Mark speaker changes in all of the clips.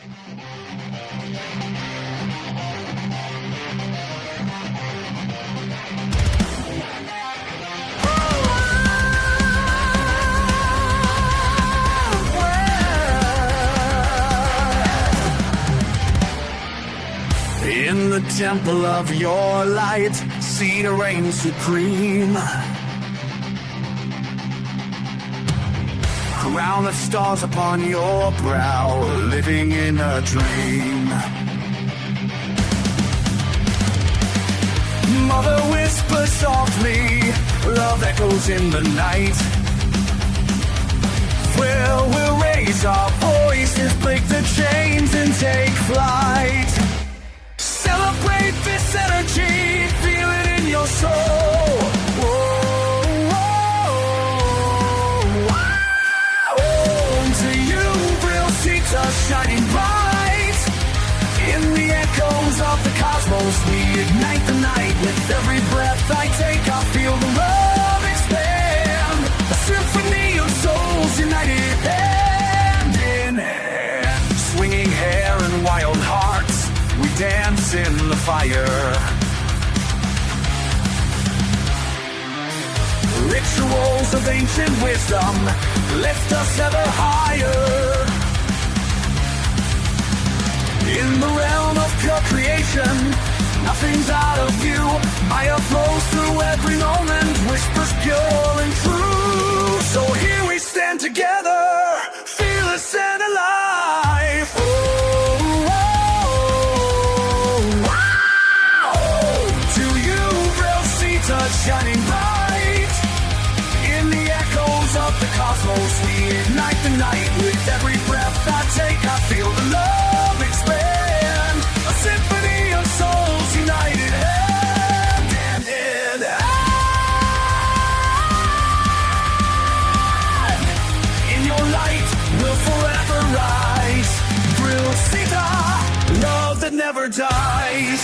Speaker 1: In the temple of your light, Sita reigns supreme. Crown of stars upon your brow, living in a dream. Mother whispers softly, love echoes in the night. Well, we'll raise our voices, break the chains and take flight. Celebrate this energy, feel it in your soul. Whoa, whoa, wow. To you, Vril, Sita, shining bright. In the echoes of the cosmos, we ignite the night. With every breath I take, I feel the love expand. A symphony of souls united hand in hand. Swinging hair and wild hearts, we dance in the fire. Rituals of ancient wisdom lift us ever higher. In the realm of pure creation, nothing's out of view. Fire flows through every moment, whispers pure and true. So here we stand together, fearless and alive. Oh, shining bright. In the echoes of the cosmos, we ignite the night. With every breath I take, I feel the love expand. A symphony of souls united hand in hand. In your light, we'll forever rise. Vril, Sita, love that never dies.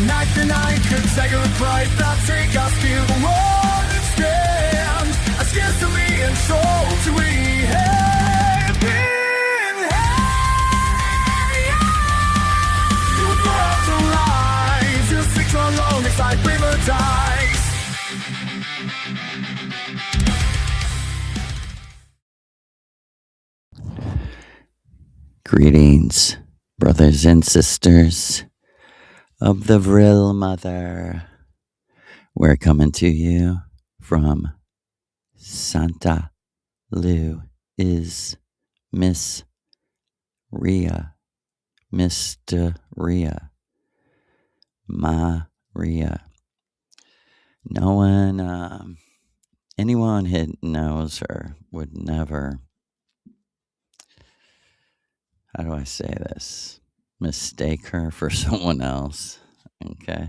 Speaker 1: Night to night, consecutive pride that take us to the world and stand. A scarcity and soul to we hand in hand. You brought to life, you six alone, it's like river dice.
Speaker 2: Greetings, brothers and sisters of the Vril Mother. We're coming to you from Santa Lu is Miss Ria, Mr. Ria, Maria. No one, anyone who knows her would never, how do I say this? Mistake her for someone else. Okay.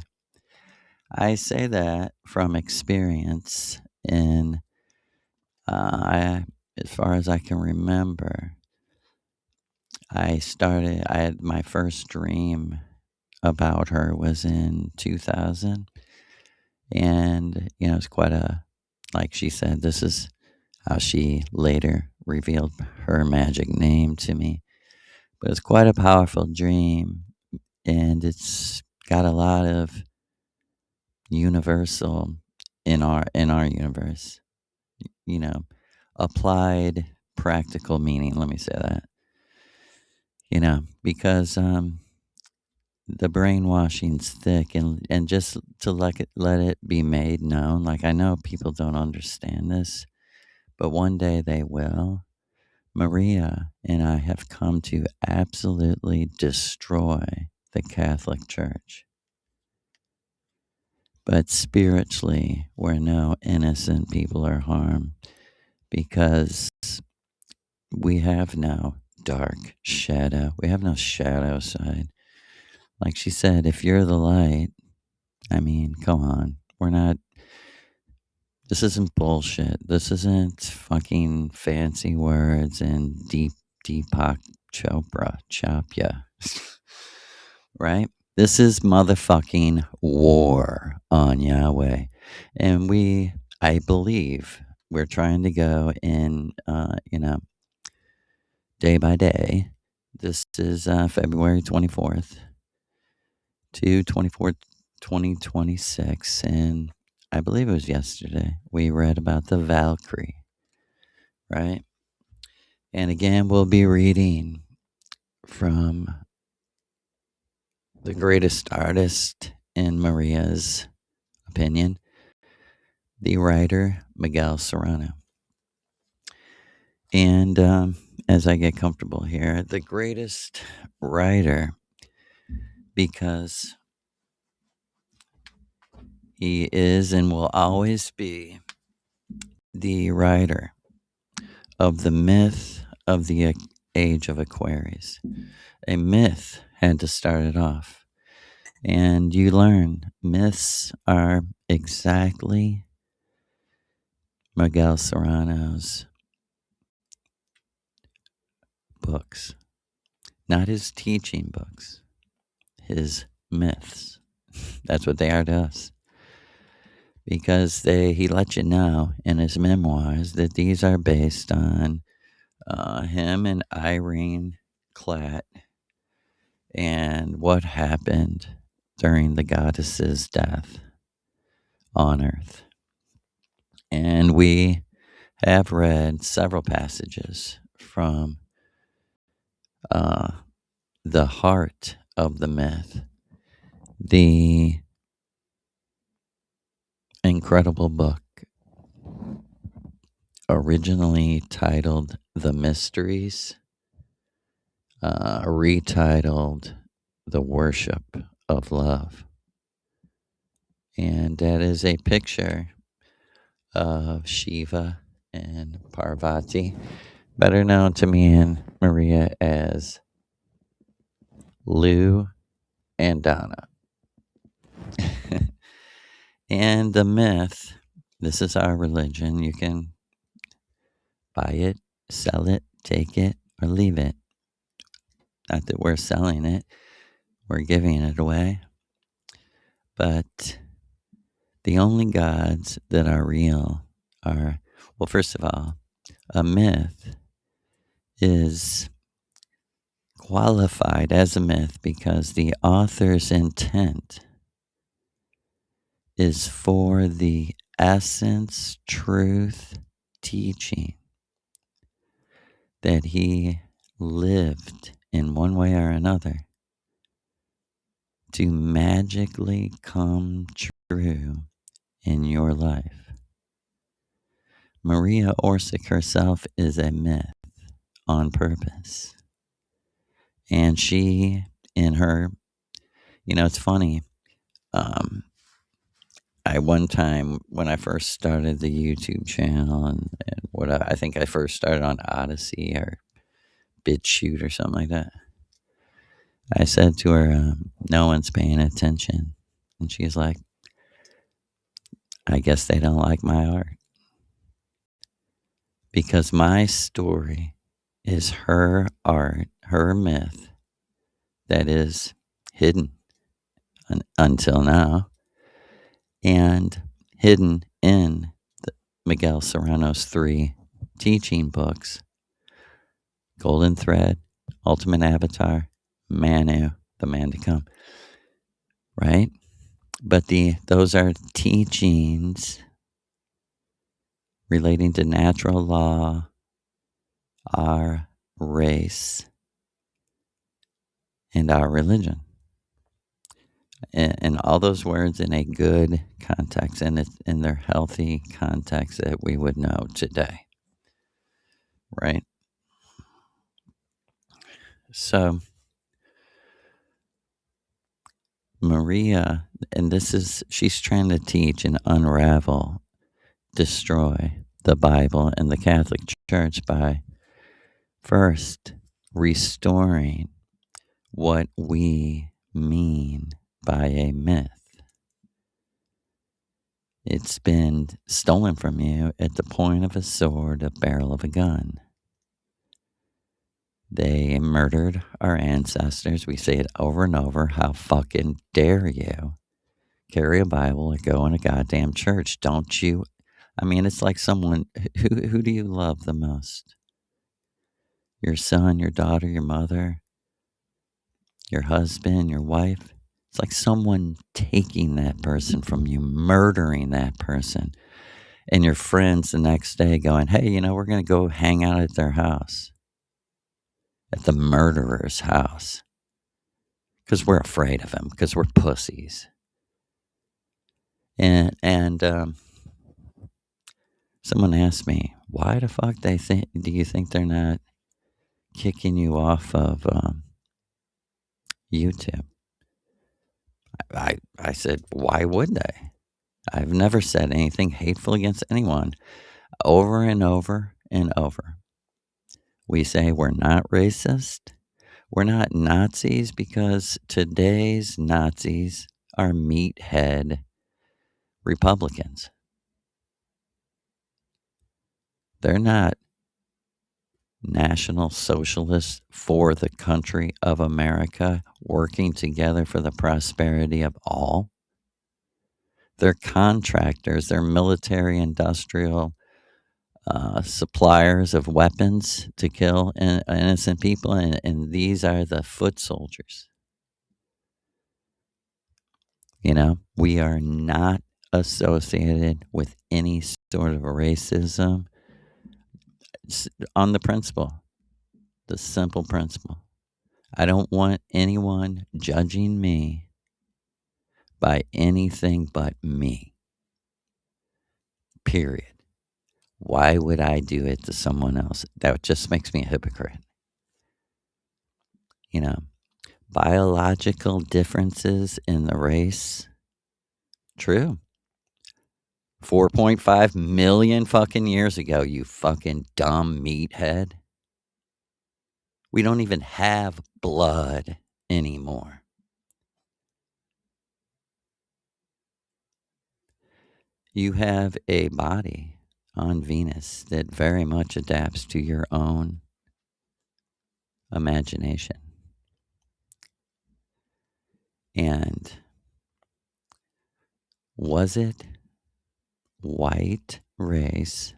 Speaker 2: I say that from experience in, as far as I can remember, I had my first dream about her was in 2000. And, it's quite like she said, this is how she later revealed her magic name to me. But it's quite a powerful dream, and it's got a lot of universal in our universe, applied practical meaning. Let me say that, because the brainwashing's thick, and just to let it be made known. Like, I know people don't understand this, but one day they will. Maria and I have come to absolutely destroy the Catholic Church. But spiritually, where no innocent people are harmed, because we have no dark shadow. We have no shadow side. Like she said, if you're the light, I mean, come on. We're not, this isn't bullshit. This isn't fucking fancy words and Deepak Chopra. Right? This is motherfucking war on Yahweh. And I believe we're trying to go in, day by day. This is February 24th to 24th, 2026. And I believe it was yesterday we read about the Valkyrie, right? And again, we'll be reading from the greatest artist in Maria's opinion, the writer Miguel Serrano. And as I get comfortable here, the greatest writer because he is and will always be the writer of the myth of the age of Aquarius. A myth had to start it off. And you learn myths are exactly Miguel Serrano's books, not his teaching books, his myths. That's what they are to us. Because he let you know in his memoirs that these are based on him and Irene Klatt and what happened during the goddess's death on Earth. And we have read several passages from the heart of the myth, the incredible book originally titled The Mysteries, retitled The Worship of Love. And that is a picture of Shiva and Parvati, better known to me and Maria as Lou and Donna. And the myth, this is our religion. You can buy it, sell it, take it, or leave it. Not that we're selling it, we're giving it away. But the only gods that are real are, well, first of all, a myth is qualified as a myth because the author's intent is for the essence, truth, teaching that he lived in one way or another to magically come true in your life. Maria Orsic herself is a myth on purpose. And she, in her, it's funny. One time when I first started the YouTube channel and I think I first started on Odyssey or BitChute or something like that. I said to her, no one's paying attention. And she's like, I guess they don't like my art. Because my story is her art, her myth that is hidden until now and hidden in Miguel Serrano's 3 teaching books, Golden Thread, Ultimate Avatar, Manu, the Man to Come, right? But those are teachings relating to natural law, our race, and our religion. And all those words in a good context, and it's in their healthy context that we would know today, right? So, Maria, and she's trying to teach and unravel, destroy the Bible and the Catholic Church by first restoring what we mean by a myth. It's been stolen from you at the point of a sword, a barrel of a gun. They murdered our ancestors. We say it over and over. How fucking dare you carry a Bible or go in a goddamn church? Don't you? I mean, it's like someone, who do you love the most? Your son, your daughter, your mother, your husband, your wife? It's like someone taking that person from you, murdering that person. And your friends the next day going, hey, we're going to go hang out at their house, at the murderer's house, because we're afraid of him, because we're pussies. And someone asked me, why the fuck do you think they're not kicking you off of YouTube? I said, why would they? I've never said anything hateful against anyone. Over and over and over, we say we're not racist. We're not Nazis, because today's Nazis are meathead Republicans. They're not National Socialists for the country of America, working together for the prosperity of all. They're contractors. They're military industrial suppliers of weapons to kill innocent people, and these are the foot soldiers. We are not associated with any sort of racism on the principle, the simple principle. I don't want anyone judging me by anything but me. Period. Why would I do it to someone else? That just makes me a hypocrite. Biological differences in the race. True. 4.5 million fucking years ago, you fucking dumb meathead. We don't even have blood anymore. You have a body on Venus that very much adapts to your own imagination. And was it white race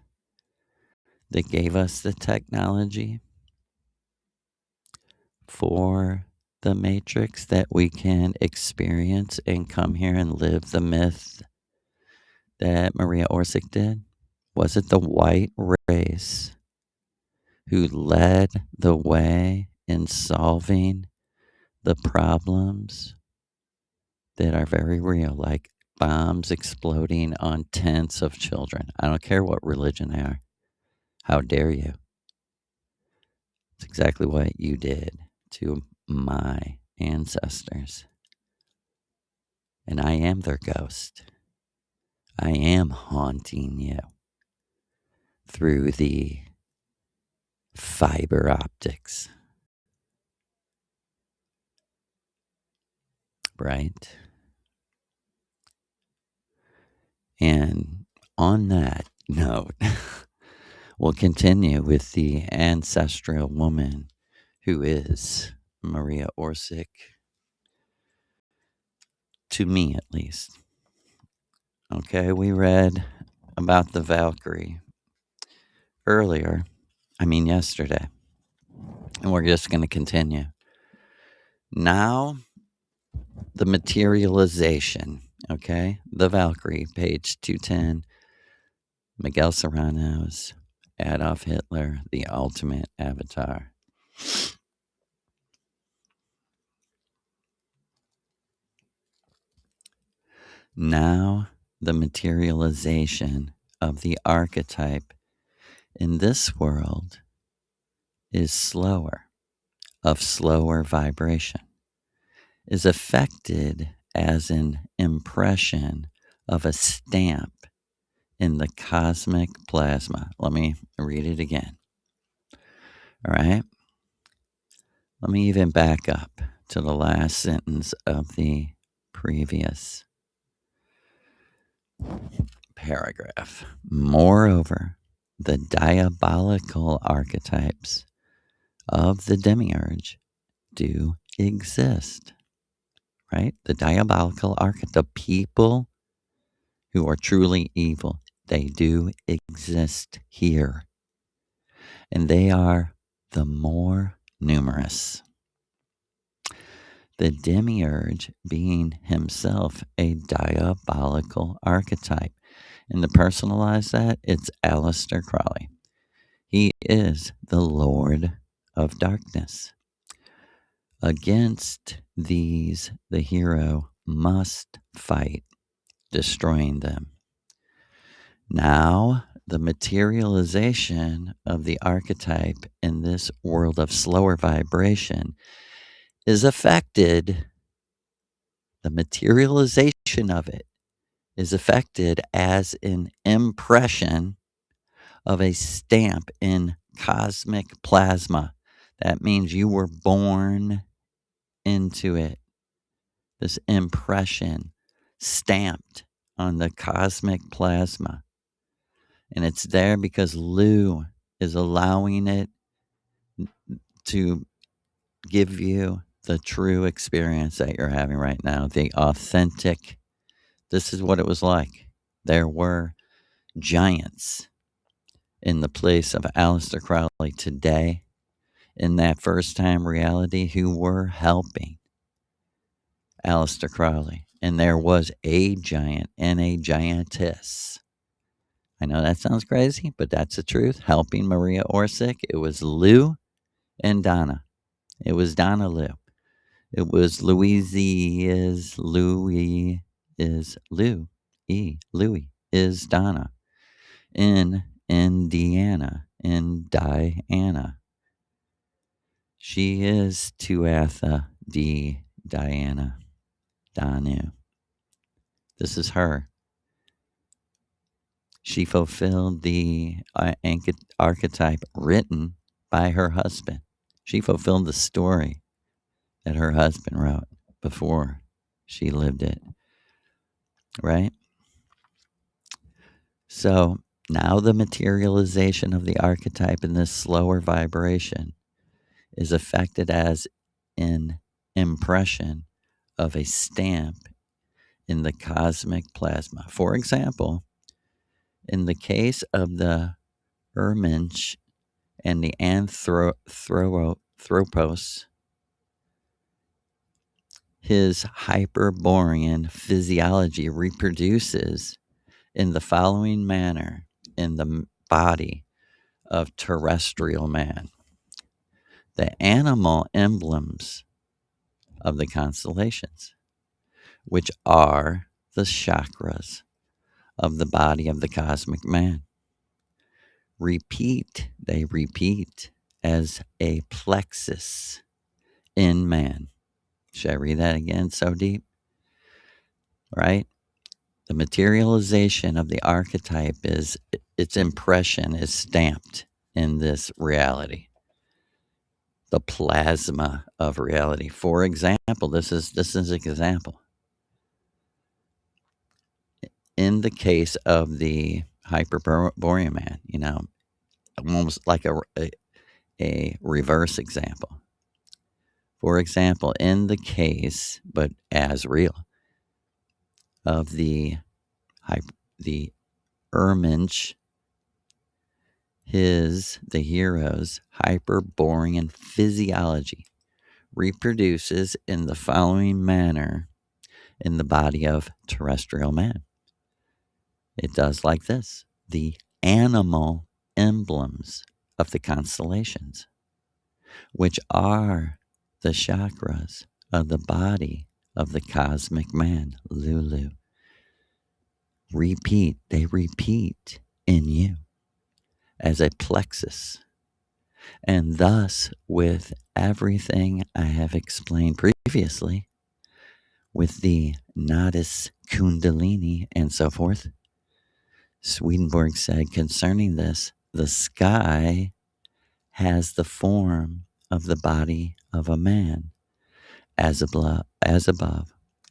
Speaker 2: that gave us the technology for the Matrix that we can experience and come here and live the myth that Maria Orsic did? Was it the white race who led the way in solving the problems that are very real, like bombs exploding on tents of children? I don't care what religion they are. How dare you? It's exactly what you did to my ancestors. And I am their ghost. I am haunting you through the fiber optics. Right? And on that note, we'll continue with the ancestral woman who is Maria Orsic, to me at least. Okay, we read about the Valkyrie yesterday, and we're just going to continue. Now, the materialization, okay? The Valkyrie, page 210, Miguel Serrano's Adolf Hitler, the ultimate avatar. Now, the materialization of the archetype in this world is slower. of slower vibration is affected as an impression of a stamp in the cosmic plasma. Let me read it again. All right. Let me even back up to the last sentence of the previous paragraph. Moreover, the diabolical archetypes of the demiurge do exist, right? The diabolical archetype, the people who are truly evil, they do exist here. And they are the more numerous. The demiurge being himself a diabolical archetype. And to personalize that, it's Aleister Crowley. He is the Lord of Darkness. Against these, the hero must fight, destroying them. Now, the materialization of the archetype in this world of slower vibration is affected, the materialization of it is affected as an impression of a stamp in cosmic plasma. That means you were born into it. This impression stamped on the cosmic plasma. And it's there because Lu is allowing it to give you the true experience that you're having right now, the authentic. This is what it was like. There were giants in the place of Aleister Crowley today in that first time reality who were helping Aleister Crowley. And there was a giant and a giantess. I know that sounds crazy, but that's the truth. Helping Maria Orsic. It was Lu and Donna. It was Donna Lu. It was Louis is Louis is Lou. Louis is Donna. In Indiana. In Diana. She is Tuatha D. Diana. Danu. This is her. She fulfilled the archetype written by her husband. She fulfilled the story that her husband wrote before she lived it. Right? So now the materialization of the archetype in this slower vibration is affected as an impression of a stamp in the cosmic plasma. For example, in the case of the Erminch and the Anthropos, his Hyperborean physiology reproduces in the following manner in the body of terrestrial man. The animal emblems of the constellations, which are the chakras of the body of the cosmic man, they repeat as a plexus in man. Should I read that again so deep? Right? The materialization of the archetype is its impression is stamped in this reality. The plasma of reality. For example, this is an example. In the case of the Hyperborean man, almost like a reverse example. For example, in the case, but as real, of the Erminch, the hero's Hyperborean physiology reproduces in the following manner in the body of terrestrial man. It does like this. The animal emblems of the constellations, which are the chakras of the body of the cosmic man, Lulu. They repeat in you as a plexus, And thus, with everything I have explained previously, with the Nadis Kundalini and so forth, Swedenborg said concerning this, the sky has the form of the body of a man, as above,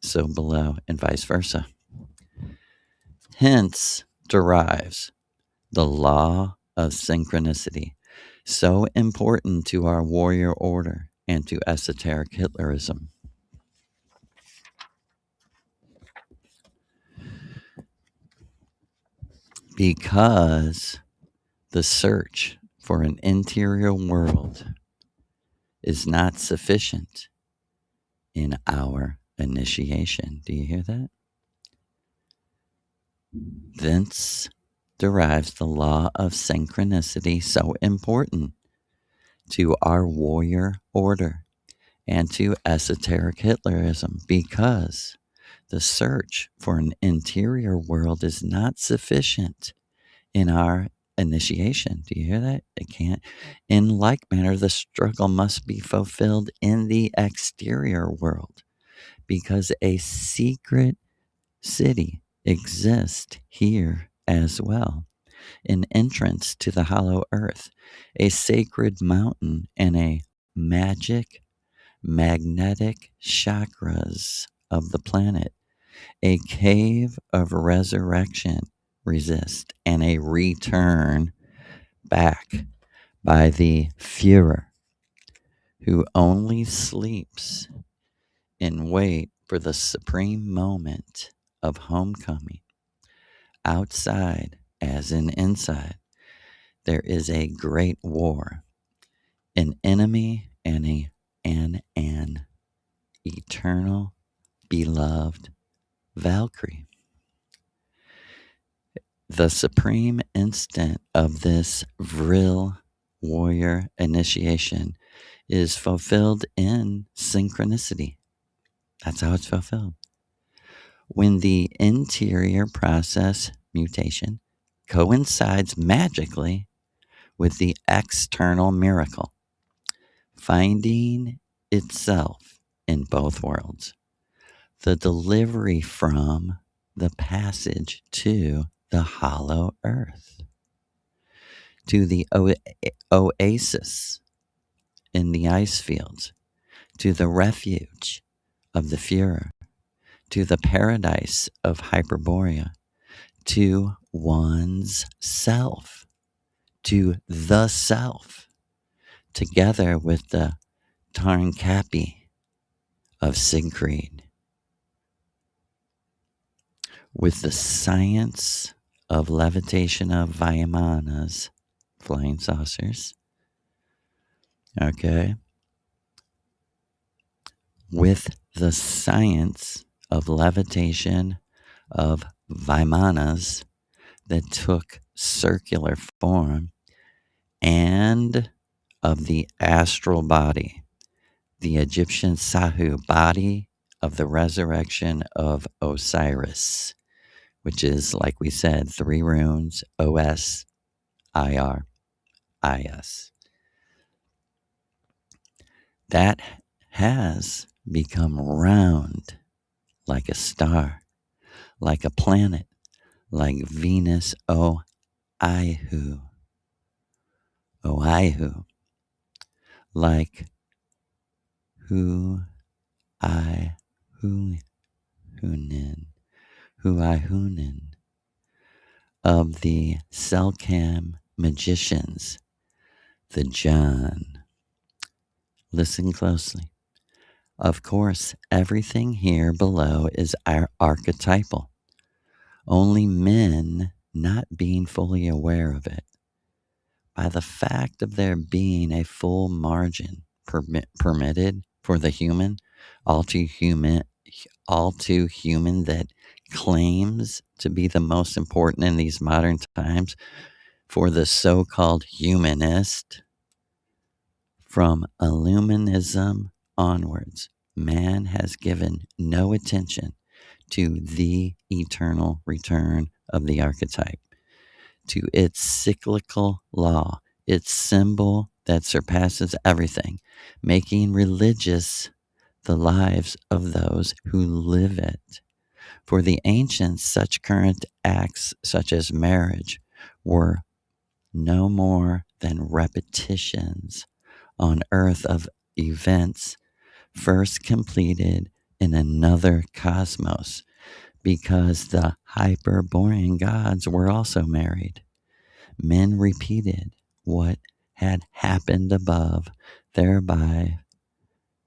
Speaker 2: so below, and vice versa. Hence derives the law of synchronicity, so important to our warrior order and to esoteric Hitlerism. Because the search for an interior world is not sufficient in our initiation. Do you hear that? Thence derives the law of synchronicity, so important to our warrior order and to esoteric Hitlerism, because the search for an interior world is not sufficient in our initiation. Do you hear that? It can't. In like manner, the struggle must be fulfilled in the exterior world, because a secret city exists here as well, an entrance to the hollow earth, a sacred mountain, and a magnetic chakras of the planet, a cave of resurrection resist, and a return back by the Führer, who only sleeps in wait for the supreme moment of homecoming. Outside, as in inside, there is a great war, an enemy and an eternal beloved Valkyrie. The supreme instant of this Vril warrior initiation is fulfilled in synchronicity. That's how it's fulfilled. When the interior process mutation coincides magically with the external miracle, finding itself in both worlds, the delivery from the passage to the hollow earth, to the oasis in the ice fields, to the refuge of the Führer, to the paradise of Hyperborea, to one's self, to the self, together with the Tarnkapi of Siegfried, with the science of levitation of Vimanas, flying saucers, okay, with the science of levitation of Vimanas that took circular form, and of the astral body, the Egyptian Sahu body of the resurrection of Osiris, which is, like we said, 3 runes, OS, IR, IS. That has become round like a star, like a planet, like Venus Oihu, like Huihunin of the Selkam magicians, the John. Listen closely. Of course, everything here below is archetypal, only men not being fully aware of it. By the fact of there being a full margin permitted for the human, all too human that claims to be the most important in these modern times for the so-called humanist, from Illuminism onwards, man has given no attention to the eternal return of the archetype, to its cyclical law, its symbol that surpasses everything, making religious the lives of those who live it. For the ancients, such current acts, such as marriage, were no more than repetitions on earth of events first completed in another cosmos, because the Hyperborean gods were also married. Men repeated what had happened above, thereby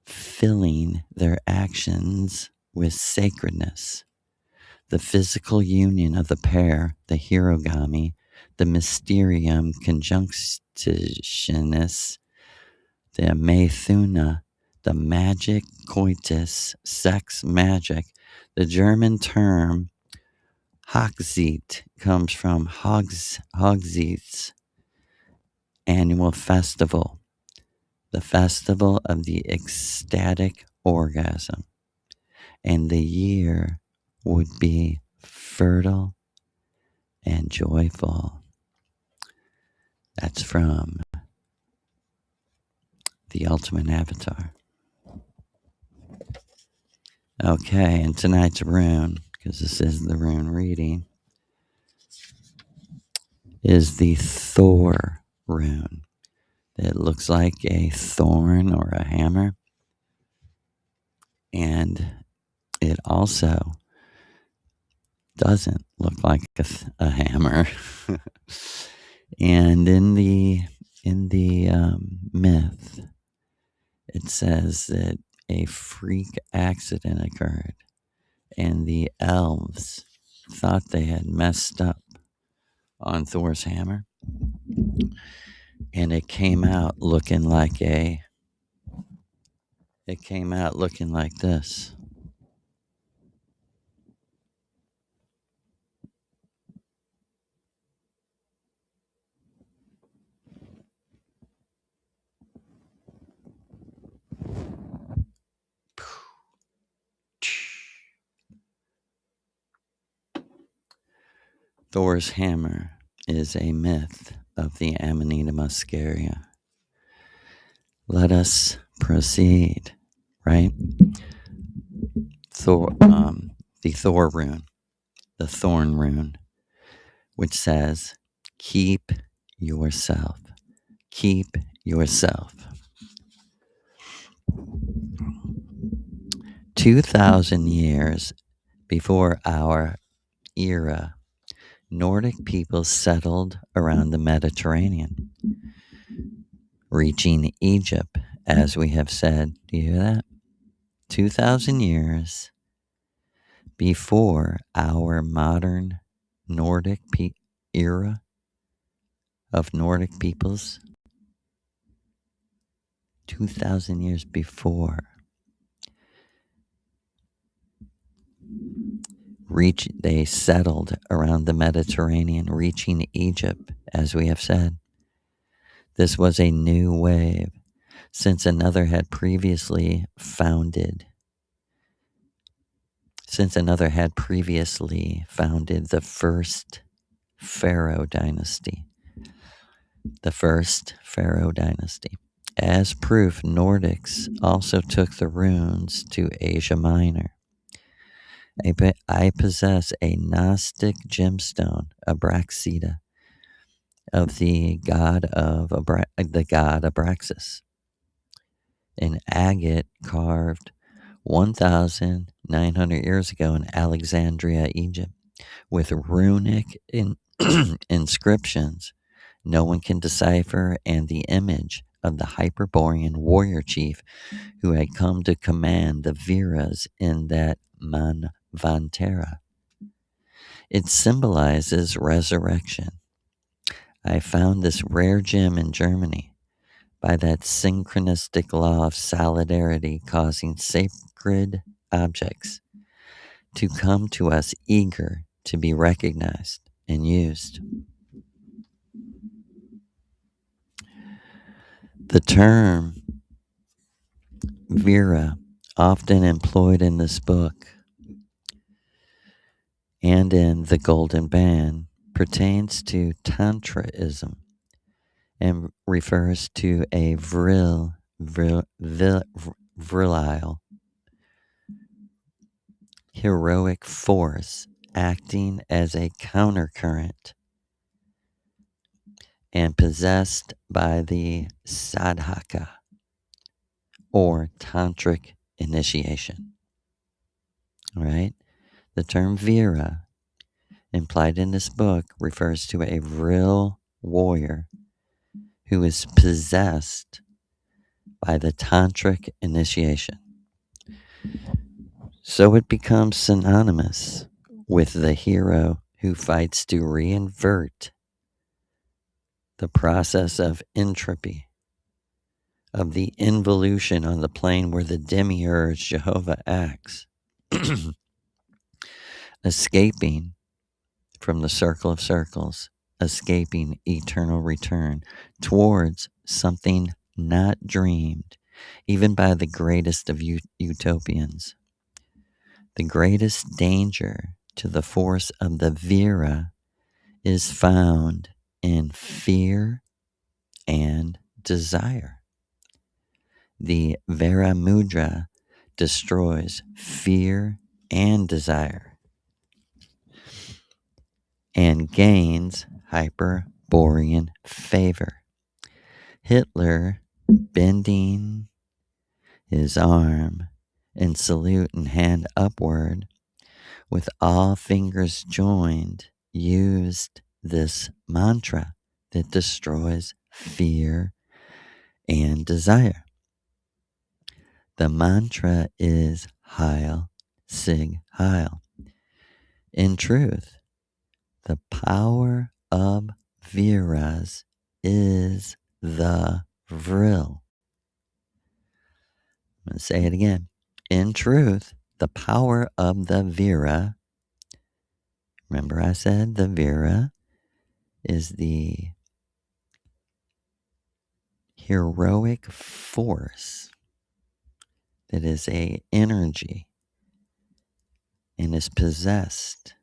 Speaker 2: filling their actions with sacredness. The physical union of the pair, the hierogamy, the mysterium conjunctionis, the methuna, the magic coitus, sex magic. The German term Hochzeit comes from Hochzeit's annual festival, the festival of the ecstatic orgasm, and the year would be fertile and joyful. That's from The Ultimate Avatar. Okay, and tonight's rune, because this is the rune reading, is the Thor rune. It looks like a thorn or a hammer, and it also doesn't look like a hammer. And in the myth, it says that a freak accident occurred, and the elves thought they had messed up on Thor's hammer, and it came out looking like this. Thor's hammer is a myth of the Amanita muscaria. Let us proceed, right? Thor, the Thor rune, the thorn rune, which says, keep yourself. Keep yourself. 2,000 years before our era, Nordic peoples settled around the Mediterranean, reaching Egypt, as we have said. Do you hear that? 2,000 years before our modern Nordic era of Nordic peoples. 2,000 years before. They settled around the Mediterranean, reaching Egypt, as we have said. This was a new wave, since another had previously founded the first Pharaoh dynasty. The first Pharaoh dynasty. As proof, Nordics also took the runes to Asia Minor. I possess a Gnostic gemstone, Abraxita, of the god Abraxas, an agate carved 1,900 years ago in Alexandria, Egypt, with runic inscriptions no one can decipher, and the image of the Hyperborean warrior chief who had come to command the Viras in that Manvantara. It symbolizes resurrection. I found this rare gem in Germany by that synchronistic law of solidarity causing sacred objects to come to us eager to be recognized and used. The term Vira, often employed in this book and in The Golden Band, pertains to Tantraism and refers to a virile, heroic force acting as a countercurrent and possessed by the sadhaka or tantric initiation. All right? The term Vira, implied in this book, refers to a Vril warrior who is possessed by the tantric initiation. So it becomes synonymous with the hero who fights to reinvert the process of entropy, of the involution on the plane where the demiurge Jehovah acts, escaping from the circle of circles, escaping eternal return towards something not dreamed, even by the greatest of utopians. The greatest danger to the force of the Vira is found in fear and desire. The Vera Mudra destroys fear and desire and gains Hyperborean favor. Hitler, bending his arm in salute and hand upward, with all fingers joined, used this mantra that destroys fear and desire. The mantra is Heil, Sig Heil. In truth, the power of Viras is the Vril. I'm going to say it again. In truth, the power of the Vira, remember I said the Vira is the heroic force that is a energy and is possessed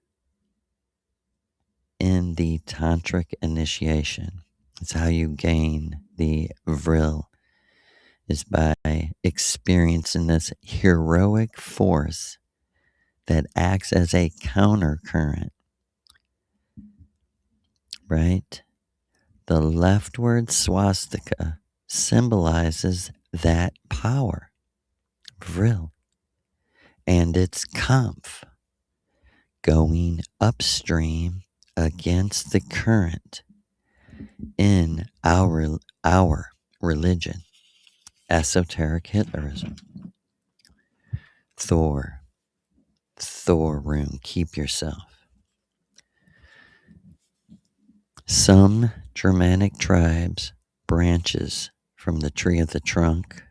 Speaker 2: in the tantric initiation. It's how you gain the Vril, is by experiencing this heroic force that acts as a countercurrent, right? The leftward swastika symbolizes that power, Vril, and its Kampf, going upstream against the current in our religion, esoteric Hitlerism. Thor, Rune, keep yourself. Some Germanic tribes branches from the tree of the trunk,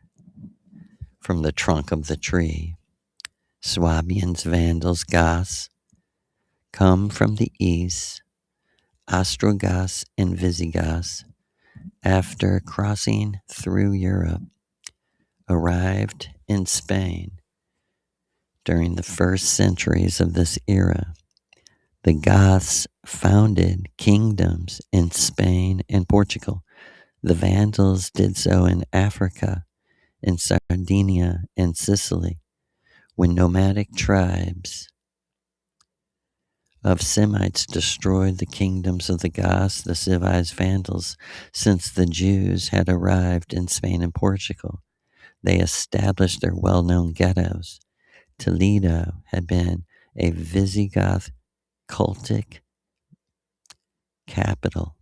Speaker 2: from the trunk of the tree. Swabians, Vandals, Goths come from the east. Ostrogoths and Visigoths, after crossing through Europe, arrived in Spain during the first centuries of this era. The Goths founded kingdoms in Spain and Portugal. The Vandals did so in Africa, in Sardinia and Sicily, when nomadic tribes of Semites destroyed the kingdoms of the Goths, the civilized Vandals. Since the Jews had arrived in Spain and Portugal, they established their well-known ghettos. Toledo had been a Visigoth cultic capital.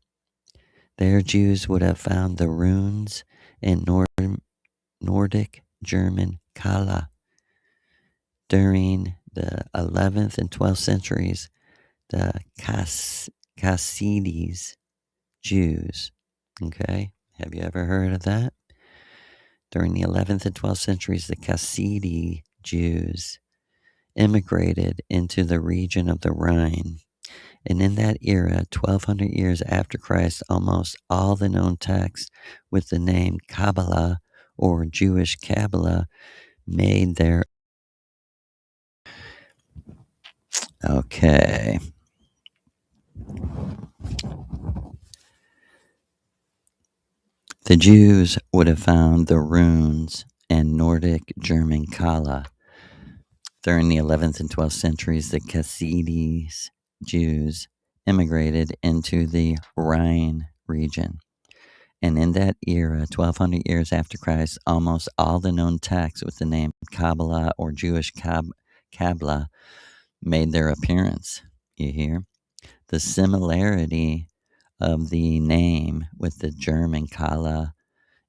Speaker 2: There Jews would have found the runes in Nordic German Kala. During the 11th and 12th centuries, the Casides Jews, okay? Have you ever heard of that? During the 11th and 12th centuries, the Casidi Jews immigrated into the region of the Rhine. And in that era, 1200 years after Christ, almost all the known texts with the name Kabbalah or Jewish Kabbalah made their... Okay. The Jews would have found the runes and Nordic German Kala. During the 11th and 12th centuries, the Hasidic Jews immigrated into the Rhine region. And in that era, 1200 years after Christ, almost all the known texts with the name Kabbalah or Jewish Kabbalah made their appearance. You hear? The similarity of the name with the German Kala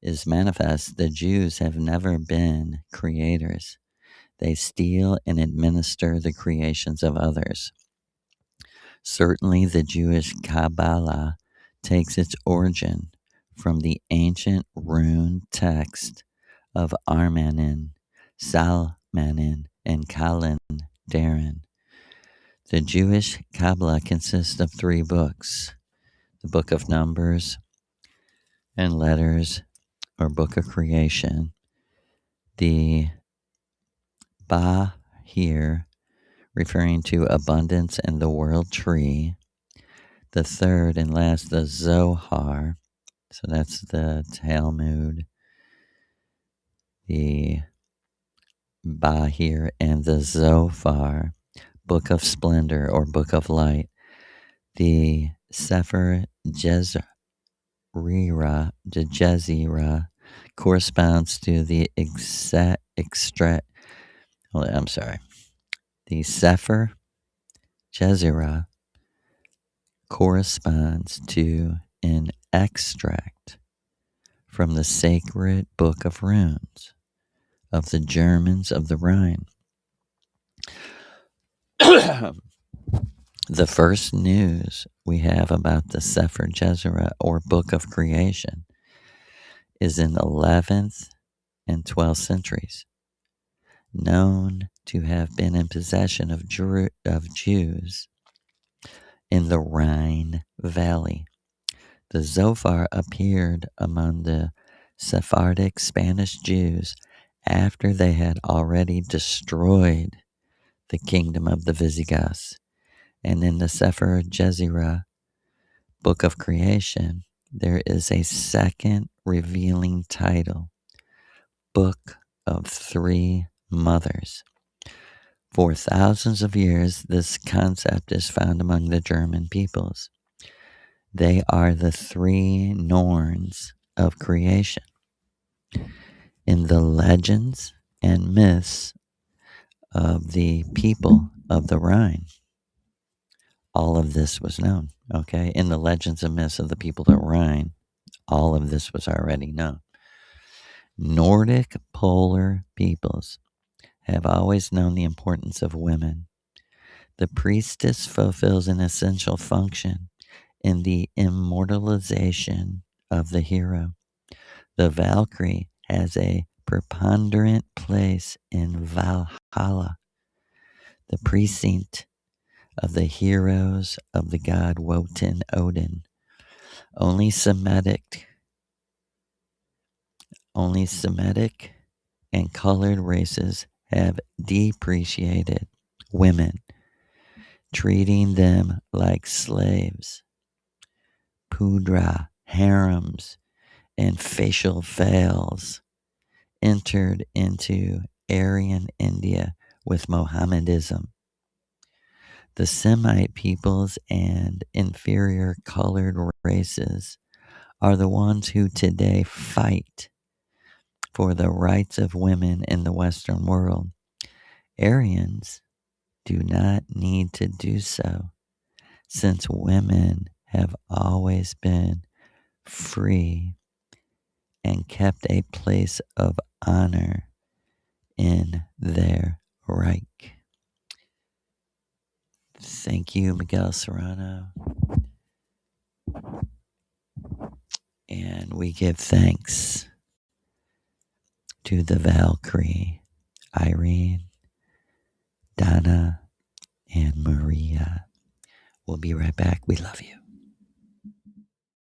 Speaker 2: is manifest. The Jews have never been creators. They steal and administer the creations of others. Certainly, the Jewish Kabbalah takes its origin from the ancient rune text of Armanin, Salmanin, and Kalendarin. The Jewish Kabbalah consists of 3 books: the Book of Numbers and Letters, or Book of Creation, the Ba here, referring to abundance and the world tree, the third and last, the Zohar, so that's the Talmud, the Bahir, and the Zophar, Book of Splendor or Book of Light. The Sefer Jezira corresponds to the The Sefer Jezira corresponds to an extract from the sacred book of runes of the Germans of the Rhine. The first news we have about the Sefer Jezira, or Book of Creation, is in the 11th and 12th centuries, known to have been in possession of Jews in the Rhine Valley. The Zophar appeared among the Sephardic Spanish Jews after they had already destroyed the kingdom of the Visigoths. And in the Sefer Jezira, Book of Creation, there is a second revealing title, Book of 3 Mothers. For thousands of years, this concept is found among the German peoples. They are the 3 Norns of creation. In the legends and myths of the people of the Rhine, all of this was known, okay? In the legends and myths of the people of the Rhine, all of this was already known. Nordic polar peoples have always known the importance of women. The priestess fulfills an essential function in the immortalization of the hero. The Valkyrie has a preponderant place in Valhalla, the precinct of the heroes of the god Wotan Odin. Only Semitic and colored races have depreciated women, treating them like slaves. Pudra, harems, and facial veils entered into Aryan India with Mohammedanism. The Semite peoples and inferior colored races are the ones who today fight for the rights of women in the Western world. Aryans do not need to do so, since women have always been free and kept a place of honor in their Reich. Thank you, Miguel Serrano. And we give thanks to the Valkyrie, Irene, Donna, and Maria. We'll be right back. We love you.